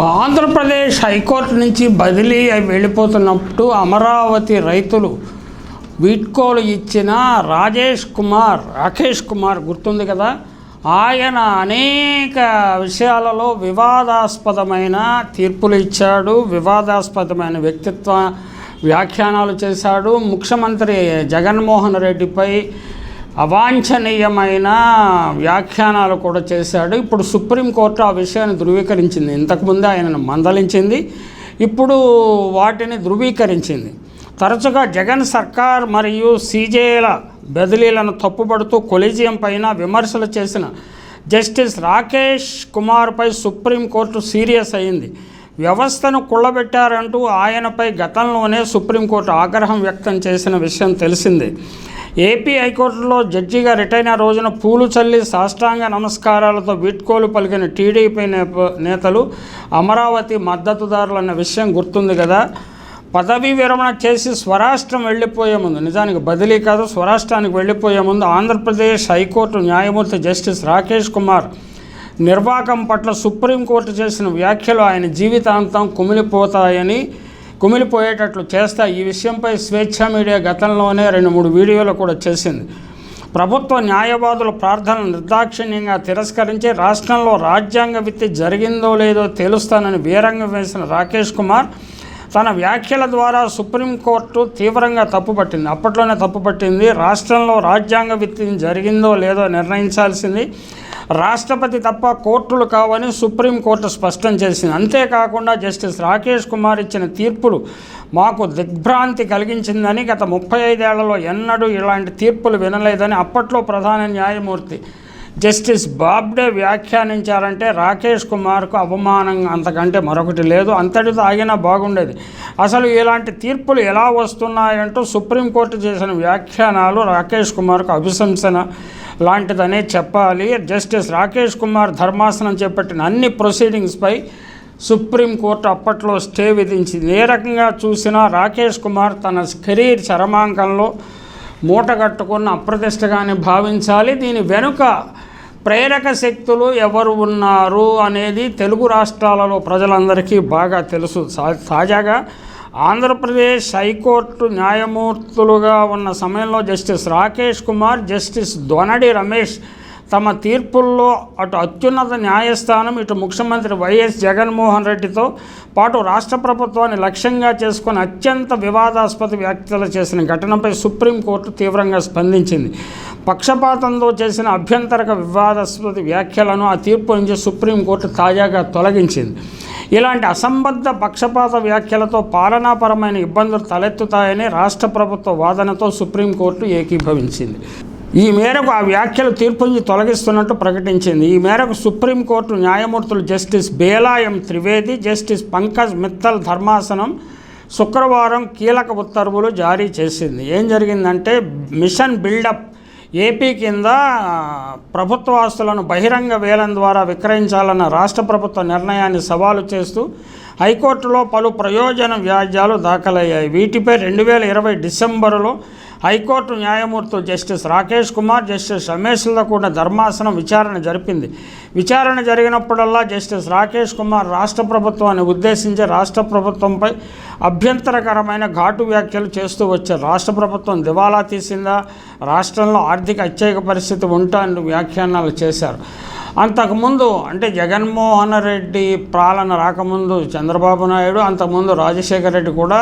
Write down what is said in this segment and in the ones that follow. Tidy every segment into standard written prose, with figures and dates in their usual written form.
Andhra Pradesh high court నుంచి బదిలీ వెళ్ళిపోతున్నప్పుడు అమరావతి రైతులు వీడ్కోలు ఇచ్చిన రాకేష్ కుమార్ గుర్తుంది కదా, ఆయన అనేక విషయాలలో వివాదాస్పదమైన తీర్పులు ఇచ్చాడు, వివాదాస్పదమైన వ్యక్తిత్వ వ్యాఖ్యానాలు చేశాడు. ముఖ్యమంత్రి జగన్మోహన్ రెడ్డిపై అవాంఛనీయమైన వ్యాఖ్యానాలు కూడా చేశాడు. ఇప్పుడు సుప్రీంకోర్టు ఆ విషయాన్ని ధృవీకరించింది. ఇంతకుముందు ఆయనను మందలించింది, ఇప్పుడు వాటిని ధృవీకరించింది. తరచుగా జగన్ సర్కార్ మరియు సీజేల బదిలీలను తప్పుపడుతూ కొలీజియం పైన విమర్శలు చేసిన జస్టిస్ రాకేష్ కుమార్పై సుప్రీంకోర్టు సీరియస్ అయింది. వ్యవస్థను కుళ్ళబెట్టారంటూ ఆయనపై గతంలోనే సుప్రీంకోర్టు ఆగ్రహం వ్యక్తం చేసిన విషయం తెలిసిందే. ఏపీ హైకోర్టులో జడ్జిగా రిటైర్ అయిన రోజున పూలు చల్లి సాష్టాంగ నమస్కారాలతో వీడ్కోలు పలికిన టీడీపీ నేతలు అమరావతి మద్దతుదారులన్న విషయం గుర్తుంది కదా. పదవీ విరమణ చేసి స్వరాష్ట్రం వెళ్ళిపోయే ముందు, నిజానికి బదిలీ కాదు, స్వరాష్ట్రానికి వెళ్ళిపోయే ముందు ఆంధ్రప్రదేశ్ హైకోర్టు న్యాయమూర్తి జస్టిస్ రాకేష్ కుమార్ నిర్వాకం పట్ల సుప్రీంకోర్టు చేసిన వ్యాఖ్యలు ఆయన జీవితాంతం కుమిలిపోయేటట్లు చేస్తాయి. ఈ విషయంపై స్వేచ్ఛ మీడియా గతంలోనే 2-3 వీడియోలు కూడా చేసింది. ప్రభుత్వ న్యాయవాదుల ప్రార్థనలు నిర్దాక్షిణ్యంగా తిరస్కరించి రాష్ట్రంలో రాజ్యాంగ విత్తి జరిగిందో లేదో తేలుస్తానని వీరంగం వేసిన రాకేష్ కుమార్ తన వ్యాఖ్యల ద్వారా సుప్రీంకోర్టు తీవ్రంగా తప్పుపట్టింది. అప్పట్లోనే తప్పుపట్టింది. రాష్ట్రంలో రాజ్యాంగ విత్తి జరిగిందో లేదో నిర్ణయించాల్సింది రాష్ట్రపతి తప్ప కోర్టులు కావని సుప్రీంకోర్టు స్పష్టం చేసింది. అంతేకాకుండా జస్టిస్ రాకేష్ కుమార్ ఇచ్చిన తీర్పులు మాకు దిగ్భ్రాంతి కలిగించిందని, గత 35 ఏళ్లలో ఎన్నడూ ఇలాంటి తీర్పులు వినలేదని అప్పట్లో ప్రధాన న్యాయమూర్తి జస్టిస్ బాబ్డే వ్యాఖ్యానించారంటే రాకేష్ కుమార్కు అవమానం అంతకంటే మరొకటి లేదు. అంతటితో ఆగినా బాగుండేది. అసలు ఇలాంటి తీర్పులు ఎలా వస్తున్నాయంటూ సుప్రీంకోర్టు చేసిన వ్యాఖ్యానాలు రాకేష్ కుమార్కు అభిశంసన లాంటిదనే చెప్పాలి. జస్టిస్ రాకేష్ కుమార్ ధర్మాసనం చేపట్టిన అన్ని ప్రొసీడింగ్స్పై సుప్రీంకోర్టు అప్పట్లో స్టే విధించింది. ఏ రకంగా చూసినా రాకేష్ కుమార్ తన కెరీర్ చరమాంకంలో మూటగట్టుకున్న అప్రతిష్టగానే భావించాలి. దీని వెనుక ప్రేరక శక్తులు ఎవరు ఉన్నారు అనేది తెలుగు రాష్ట్రాలలో ప్రజలందరికీ బాగా తెలుసు. తాజాగా ఆంధ్రప్రదేశ్ హైకోర్టు న్యాయమూర్తులుగా ఉన్న సమయంలో జస్టిస్ రాకేష్ కుమార్, జస్టిస్ దొనడి రమేష్ తమ తీర్పుల్లో అటు అత్యున్నత న్యాయస్థానం, ఇటు ముఖ్యమంత్రి వైఎస్ జగన్మోహన్ రెడ్డితో పాటు రాష్ట్ర ప్రభుత్వాన్ని లక్ష్యంగా చేసుకుని అత్యంత వివాదాస్పద వ్యాఖ్యలు చేసిన ఘటనపై సుప్రీంకోర్టు తీవ్రంగా స్పందించింది. పక్షపాతంతో చేసిన అభ్యంతరక వివాదాస్పద వ్యాఖ్యలను ఆ తీర్పు నుంచి సుప్రీంకోర్టు తాజాగా తొలగించింది. ఇలాంటి అసంబద్ధ పక్షపాత వ్యాఖ్యలతో పాలనాపరమైన ఇబ్బందులు తలెత్తుతాయని రాష్ట్ర ప్రభుత్వ వాదనతో సుప్రీంకోర్టు ఏకీభవించింది. ఈ మేరకు ఆ వ్యాఖ్యలు తీర్పు నుంచి తొలగిస్తున్నట్టు ప్రకటించింది. ఈ మేరకు సుప్రీంకోర్టు న్యాయమూర్తులు జస్టిస్ బేలాయం త్రివేది, జస్టిస్ పంకజ్ మిత్తల్ ధర్మాసనం శుక్రవారం కీలక ఉత్తర్వులు జారీ చేసింది. ఏం జరిగిందంటే, మిషన్ బిల్డప్ ఏపీ కింద ప్రభుత్వ ఆస్తులను బహిరంగ వేలం ద్వారా విక్రయించాలన్న రాష్ట్ర ప్రభుత్వ నిర్ణయాన్ని సవాలు చేస్తూ హైకోర్టులో పలు ప్రయోజన వ్యాజ్యాలు దాఖలయ్యాయి. వీటిపై 2020 డిసెంబరులో హైకోర్టు న్యాయమూర్తులు జస్టిస్ రాకేష్ కుమార్, జస్టిస్ రమేష్లతో కూడిన ధర్మాసనం విచారణ జరిపింది. విచారణ జరిగినప్పుడల్లా జస్టిస్ రాకేష్ కుమార్ రాష్ట్ర ప్రభుత్వాన్ని ఉద్దేశించి రాష్ట్ర ప్రభుత్వంపై అభ్యంతరకరమైన ఘాటు వ్యాఖ్యలు చేస్తూ వచ్చారు. రాష్ట్ర ప్రభుత్వం దివాలా తీసిందా, రాష్ట్రంలో ఆర్థిక అత్యయిక పరిస్థితి ఉంటా అని వ్యాఖ్యానాలు చేశారు. అంతకుముందు అంటే జగన్మోహన్ రెడ్డి పాలన రాకముందు చంద్రబాబు నాయుడు, అంతకుముందు రాజశేఖర రెడ్డి కూడా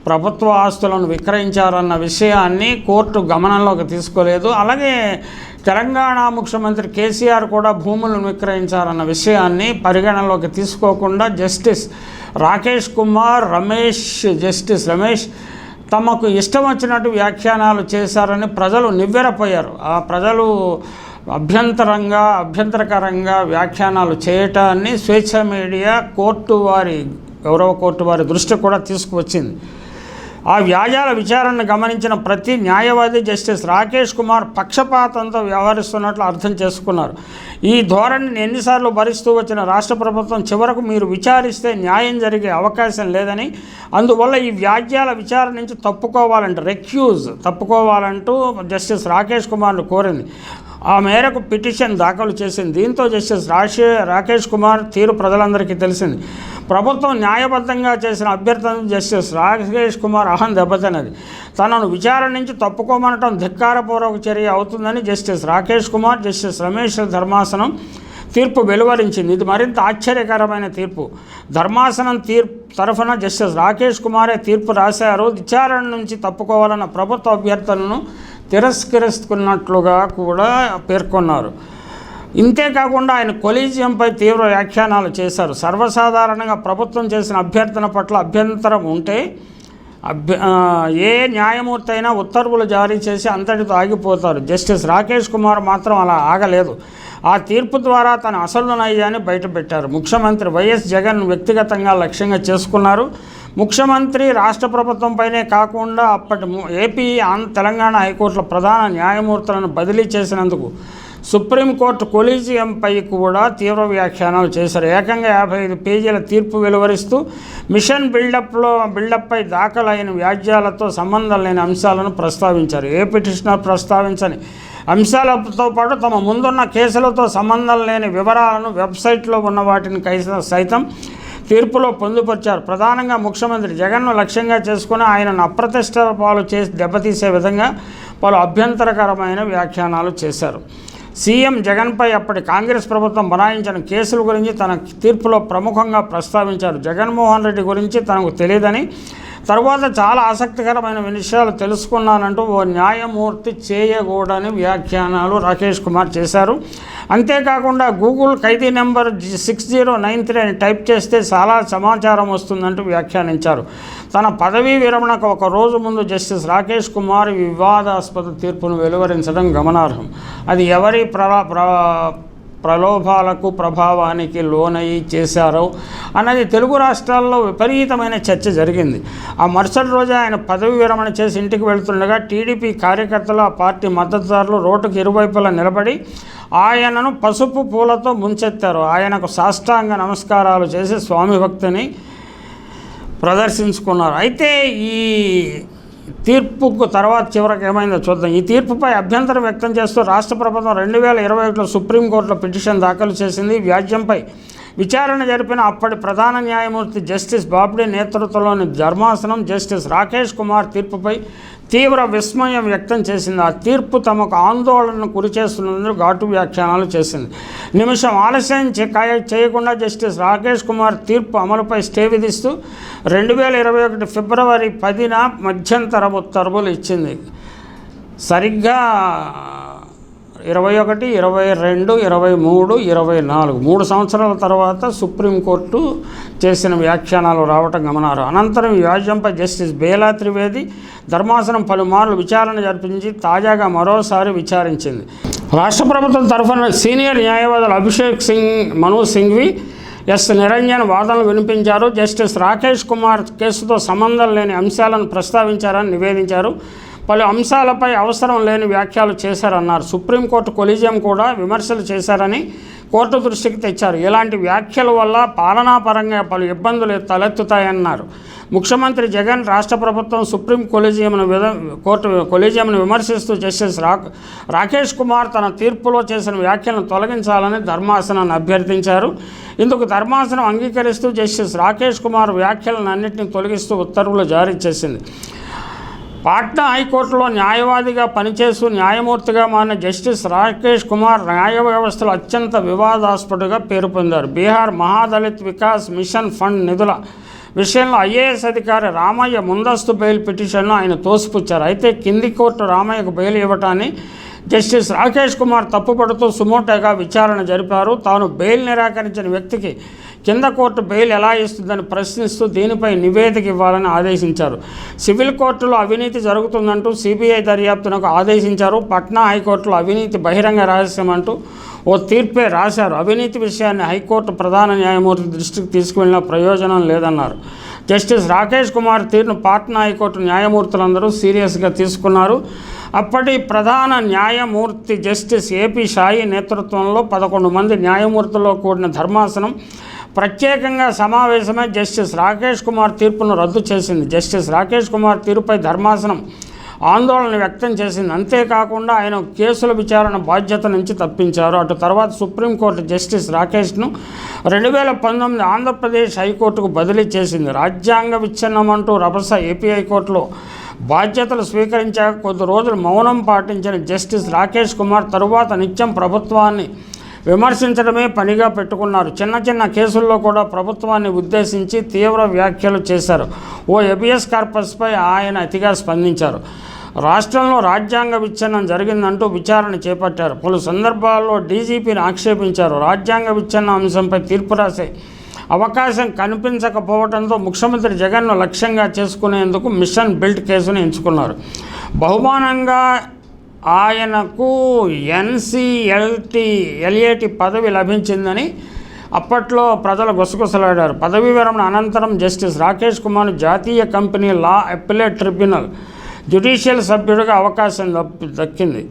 ప్రభుత్వ ఆస్తులను విక్రయించారన్న విషయాన్ని కోర్టు గమనంలోకి తీసుకోలేదు. అలాగే తెలంగాణ ముఖ్యమంత్రి కేసీఆర్ కూడా భూములను విక్రయించారన్న విషయాన్ని పరిగణనలోకి తీసుకోకుండా జస్టిస్ రాకేష్ కుమార్, జస్టిస్ రమేష్ తమకు ఇష్టం వచ్చినట్టు వ్యాఖ్యానాలు చేశారని ప్రజలు నివ్వెరపోయారు. ఆ ప్రజలు అభ్యంతరకరంగా వ్యాఖ్యానాలు చేయటాన్ని స్వేచ్ఛ మీడియా గౌరవ కోర్టు వారి దృష్టి కూడా తీసుకువచ్చింది. ఆ వ్యాజ్యాల విచారణను గమనించిన ప్రతి న్యాయవాది జస్టిస్ రాకేష్ కుమార్ పక్షపాతంతో వ్యవహరిస్తున్నట్లు అర్థం చేసుకున్నారు. ఈ ధోరణిని ఎన్నిసార్లు భరిస్తూ వచ్చిన రాష్ట్ర ప్రభుత్వం చివరకు మీరు విచారిస్తే న్యాయం జరిగే అవకాశం లేదని, అందువల్ల ఈ వ్యాజ్యాల విచారణ నుంచి తప్పుకోవాలంటూ జస్టిస్ రాకేష్ కుమార్ను కోరింది. ఆ మేరకు పిటిషన్ దాఖలు చేసింది. దీంతో జస్టిస్ రాకేష్ కుమార్ తీరు ప్రజలందరికీ తెలిసింది. ప్రభుత్వం న్యాయబద్ధంగా చేసిన అభ్యర్థన జస్టిస్ రాకేష్ కుమార్ అహం దెబ్బతిన్నది. తనను విచారణ నుంచి తప్పుకోమనటం ధిక్కారపూర్వక చర్య అవుతుందని జస్టిస్ రాకేష్ కుమార్, జస్టిస్ రమేష్ ధర్మాసనం తీర్పు వెలువరించింది. ఇది మరింత ఆశ్చర్యకరమైన తీర్పు. ధర్మాసనం తరఫున జస్టిస్ రాకేష్ కుమారే తీర్పు రాశారు. విచారణ నుంచి తప్పుకోవాలన్న ప్రభుత్వ అభ్యర్థనను తిరస్కరిస్తున్నట్లుగా కూడా పేర్కొన్నారు. ఇంతేకాకుండా ఆయన కొలీజియంపై తీవ్ర వ్యాఖ్యానాలు చేశారు. సర్వసాధారణంగా ప్రభుత్వం చేసిన అభ్యర్థన పట్ల అభ్యంతరం ఉంటే ఏ న్యాయమూర్తి అయినా ఉత్తర్వులు జారీ చేసి అంతటితో ఆగిపోతారు. జస్టిస్ రాకేష్ కుమార్ మాత్రం అలా ఆగలేదు. ఆ తీర్పు ద్వారా తన అసలు నైజాన్ని బయటపెట్టారు. ముఖ్యమంత్రి వైఎస్ జగన్ వ్యక్తిగతంగా లక్ష్యంగా చేసుకున్నారు. ముఖ్యమంత్రి, రాష్ట్ర ప్రభుత్వంపైనే కాకుండా అప్పటి ఏపీ, తెలంగాణ హైకోర్టుల ప్రధాన న్యాయమూర్తులను బదిలీ చేసినందుకు సుప్రీంకోర్టు కొలీజియంపై కూడా తీవ్ర వ్యాఖ్యానాలు చేశారు. ఏకంగా 55 పేజీల తీర్పు వెలువరిస్తూ మిషన్ బిల్డప్పై దాఖలైన వ్యాజ్యాలతో సంబంధం లేని అంశాలను ప్రస్తావించారు. ఏ పిటిషనర్ ప్రస్తావించని అంశాలతో పాటు తమ ముందున్న కేసులతో సంబంధం లేని వివరాలను వెబ్సైట్లో ఉన్న వాటిని సైతం తీర్పులో పొందుపరిచారు. ప్రధానంగా ముఖ్యమంత్రి జగన్ను లక్ష్యంగా చేసుకుని ఆయనను అప్రతిష్ట పాలు చేసి దెబ్బతీసే విధంగా పలు అభ్యంతరకరమైన వ్యాఖ్యానాలు చేశారు. సీఎం జగన్పై అప్పటి కాంగ్రెస్ ప్రభుత్వం బనాయించిన కేసుల గురించి తన తీర్పులో ప్రముఖంగా ప్రస్తావించారు. జగన్మోహన్ రెడ్డి గురించి తనకు తెలియదని, తర్వాత చాలా ఆసక్తికరమైన విషయాలు తెలుసుకున్నానంటూ ఓ న్యాయమూర్తి చేయకూడని వ్యాఖ్యానాలు రాకేష్ కుమార్ చేశారు. అంతేకాకుండా గూగుల్ ఖైదీ నెంబర్ 6093 అని టైప్ చేస్తే చాలా సమాచారం వస్తుందంటూ వ్యాఖ్యానించారు. తన పదవీ విరమణకు ఒక రోజు ముందు జస్టిస్ రాకేష్ కుమార్ వివాదాస్పద తీర్పును వెలువరించడం గమనార్హం. అది ఎవరి ప్రలోభాలకు, ప్రభావానికి లోనయ్యి చేశారో అన్నది తెలుగు రాష్ట్రాల్లో విపరీతమైన చర్చ జరిగింది. ఆ మరుసటి రోజు ఆయన పదవి విరమణ చేసి ఇంటికి వెళ్తుండగా టీడీపీ కార్యకర్తలు, ఆ పార్టీ మద్దతుదారులు రోడ్డుకు ఇరువైపులా నిలబడి ఆయనను పసుపు పూలతో ముంచెత్తారు. ఆయనకు సాష్టాంగ నమస్కారాలు చేసి స్వామి భక్తిని ప్రదర్శించుకున్నారు. అయితే ఈ తీర్పుకు తర్వాత చివరికి ఏమైందో చూద్దాం. ఈ తీర్పుపై అభ్యంతరం వ్యక్తం చేస్తూ రాష్ట్ర ప్రభుత్వం 2021లో సుప్రీంకోర్టులో పిటిషన్ దాఖలు చేసింది. వ్యాజ్యంపై విచారణ జరిపిన అప్పటి ప్రధాన న్యాయమూర్తి జస్టిస్ బాబ్డే నేతృత్వంలోని ధర్మాసనం జస్టిస్ రాకేష్ కుమార్ తీర్పుపై తీవ్ర విస్మయం వ్యక్తం చేసింది. ఆ తీర్పు తమకు ఆందోళనను గురిచేస్తున్నందుకు ఘాటు వ్యాఖ్యానాలు చేసింది. నిమిషం ఆలస్యం చేయకుండా జస్టిస్ రాకేష్ కుమార్ తీర్పు అమలుపై స్టే విధిస్తూ 2021 ఫిబ్రవరి 10న మధ్యంతర ఉత్తర్వులు ఇచ్చింది. సరిగ్గా 21, 22, 23, 24 3 సంవత్సరాల తర్వాత సుప్రీంకోర్టు చేసిన వ్యాఖ్యానాలు రావటం గమనార్హం. అనంతరం ఈ వ్యాజ్యంపై జస్టిస్ బేలా త్రివేది ధర్మాసనం పలుమార్లు విచారణ జరిపించి తాజాగా మరోసారి విచారించింది. రాష్ట్ర ప్రభుత్వం తరఫున సీనియర్ న్యాయవాదులు అభిషేక్ సింగ్, మనోజ్ సింఘ్వి, ఎస్ నిరంజన్ వాదనలు వినిపించారు. జస్టిస్ రాకేష్ కుమార్ కేసుతో సంబంధం లేని అంశాలను ప్రస్తావించారని నివేదించారు. పలు అంశాలపై అవసరం లేని వ్యాఖ్యలు చేశారన్నారు. సుప్రీంకోర్టు కొలీజియం కూడా విమర్శలు చేశారని కోర్టు దృష్టికి తెచ్చారు. ఇలాంటి వ్యాఖ్యల వల్ల పాలనాపరంగా పలు ఇబ్బందులు తలెత్తుతాయన్నారు. ముఖ్యమంత్రి జగన్, రాష్ట్ర ప్రభుత్వం సుప్రీం కొలీజియంను విమర్శిస్తూ జస్టిస్ రాకేష్ కుమార్ తన తీర్పులో చేసిన వ్యాఖ్యలను తొలగించాలని ధర్మాసనాన్ని అభ్యర్థించారు. ఇందుకు ధర్మాసనం అంగీకరిస్తూ జస్టిస్ రాకేష్ కుమార్ వ్యాఖ్యలను అన్నింటినీ తొలగిస్తూ ఉత్తర్వులు జారీ చేసింది. పాట్నా హైకోర్టులో న్యాయవాదిగా పనిచేస్తూ న్యాయమూర్తిగా మారిన జస్టిస్ రాకేష్ కుమార్ న్యాయ వ్యవస్థలో అత్యంత వివాదాస్పదుగా పేరు పొందారు. బీహార్ మహాదళిత్ వికాస్ మిషన్ ఫండ్ నిధుల విషయంలో ఐఏఎస్ అధికారి రామయ్య ముందస్తు బెయిల్ పిటిషన్ను ఆయన తోసిపుచ్చారు. అయితే కింది కోర్టు రామయ్యకు బెయిల్ ఇవ్వటాన్ని జస్టిస్ రాకేష్ కుమార్ తప్పుపడుతూ సుమోటోగా విచారణ జరిపారు. తాను బెయిల్ నిరాకరించిన వ్యక్తికి కింద కోర్టు బెయిల్ ఎలా ఇస్తుందని ప్రశ్నిస్తూ దీనిపై నివేదిక ఇవ్వాలని ఆదేశించారు. సివిల్ కోర్టులో అవినీతి జరుగుతుందంటూ సిబిఐ దర్యాప్తునకు ఆదేశించారు. పట్నా హైకోర్టులో అవినీతి బహిరంగ రహస్యం అంటూ ఓ తీర్పే రాశారు. అవినీతి విషయాన్ని హైకోర్టు ప్రధాన న్యాయమూర్తి దృష్టికి తీసుకువెళ్ళిన ప్రయోజనం లేదన్నారు. జస్టిస్ రాకేష్ కుమార్ తీరును పాట్నా హైకోర్టు న్యాయమూర్తులందరూ సీరియస్గా తీసుకున్నారు. అప్పటి ప్రధాన న్యాయమూర్తి జస్టిస్ ఏపీ షాయి నేతృత్వంలో 11 మంది న్యాయమూర్తుల్లో కూడిన ధర్మాసనం ప్రత్యేకంగా సమావేశమై జస్టిస్ రాకేష్ కుమార్ తీర్పును రద్దు చేసింది. జస్టిస్ రాకేష్ కుమార్ తీర్పుపై ధర్మాసనం ఆందోళన వ్యక్తం చేసింది. అంతేకాకుండా ఆయన కేసుల విచారణ బాధ్యత నుంచి తప్పించారు. అటు తర్వాత సుప్రీంకోర్టు జస్టిస్ రాకేష్ను 2019 ఆంధ్రప్రదేశ్ హైకోర్టుకు బదిలీ చేసింది. రాజ్యాంగ విచ్ఛిన్నం అంటూ రభస ఏపీ హైకోర్టులో బాధ్యతలు స్వీకరించాక కొద్ది రోజులు మౌనం పాటించిన జస్టిస్ రాకేష్ కుమార్ తరువాత నిత్యం ప్రభుత్వాన్ని విమర్శించడమే పనిగా పెట్టుకున్నారు. చిన్న చిన్న కేసుల్లో కూడా ప్రభుత్వాన్ని ఉద్దేశించి తీవ్ర వ్యాఖ్యలు చేశారు. ఓ హెబియస్ కార్పస్పై ఆయన అతిగా స్పందించారు. రాష్ట్రంలో రాజ్యాంగ విచ్ఛిన్నం జరిగిందంటూ విచారణ చేపట్టారు. పలు సందర్భాల్లో డీజీపీని ఆక్షేపించారు. రాజ్యాంగ విచ్ఛిన్న అంశంపై తీర్పు రాసే అవకాశం కనిపించకపోవడంతో ముఖ్యమంత్రి జగన్ను లక్ష్యంగా చేసుకునేందుకు మిషన్ బిల్ట్ కేసును ఎంచుకున్నారు. బహుమానంగా ఆయనకు ఎన్సీఎల్ఏటి పదవి లభించిందని అప్పట్లో ప్రజలు గుసగుసలాడారు. పదవీ విరమణ అనంతరం జస్టిస్ రాకేష్ కుమార్ జాతీయ company law appellate tribunal judicial సభ్యుడిగా అవకాశం దక్కింది.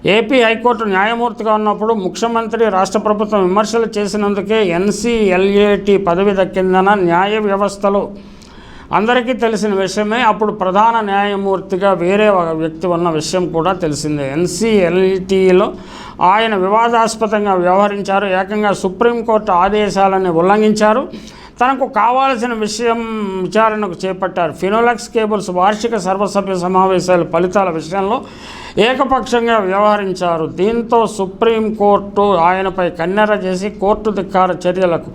ఏపీ హైకోర్టు న్యాయమూర్తిగా ఉన్నప్పుడు ముఖ్యమంత్రి రాష్ట్ర ప్రభుత్వం విమర్శలు చేసినందుకే ఎన్సీఎల్ఏటి పదవి దక్కిందన్న న్యాయ వ్యవస్థలో అందరికీ తెలిసిన విషయమే. అప్పుడు ప్రధాన న్యాయమూర్తిగా వేరే ఒక వ్యక్తి ఉన్న విషయం కూడా తెలిసిందే. ఎన్సీఎల్టీలో ఆయన వివాదాస్పదంగా వ్యవహరించారు. ఏకంగా సుప్రీంకోర్టు ఆదేశాలను ఉల్లంఘించారు. తనకు కావాల్సిన విషయం విచారణకు చేపట్టారు. ఫినోలెక్స్ కేబుల్స్ వార్షిక సర్వసభ్య సమావేశాల ఫలితాల విషయంలో ఏకపక్షంగా వ్యవహరించారు. దీంతో సుప్రీంకోర్టు ఆయనపై కన్నెర చేసి కోర్టు ధిక్కార చర్యలకు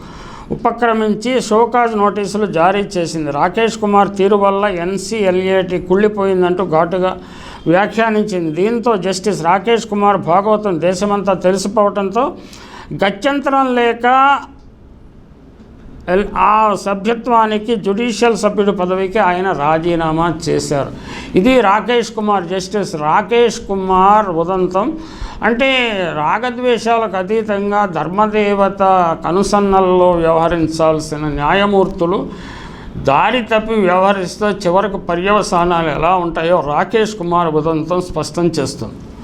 ఉపక్రమించి షోకాజ్ నోటీసులు జారీ చేసింది. రాకేష్ కుమార్ తీరు వల్ల ఎన్సీఎల్ఏటి కుళ్ళిపోయిందంటూ ఘాటుగా వ్యాఖ్యానించింది. దీంతో జస్టిస్ రాకేష్ కుమార్ భాగవతం దేశమంతా తెలిసిపోవడంతో గత్యంతరం లేక ఆ సభ్యత్వానికి జ్యుడిషియల్ సభ్యుడి పదవికి ఆయన రాజీనామా చేశారు. ఇది రాకేష్ కుమార్, జస్టిస్ రాకేష్ కుమార్ ఉదంతం. అంటే రాగద్వేషాలకు అతీతంగా ధర్మదేవత కనుసన్నల్లో వ్యవహరించాల్సిన న్యాయమూర్తులు దారి తప్పి వ్యవహరిస్తే చివరకు పర్యవసానాలు ఎలా ఉంటాయో రాకేష్ కుమార్ ఉదంతం స్పష్టం చేస్తుంది.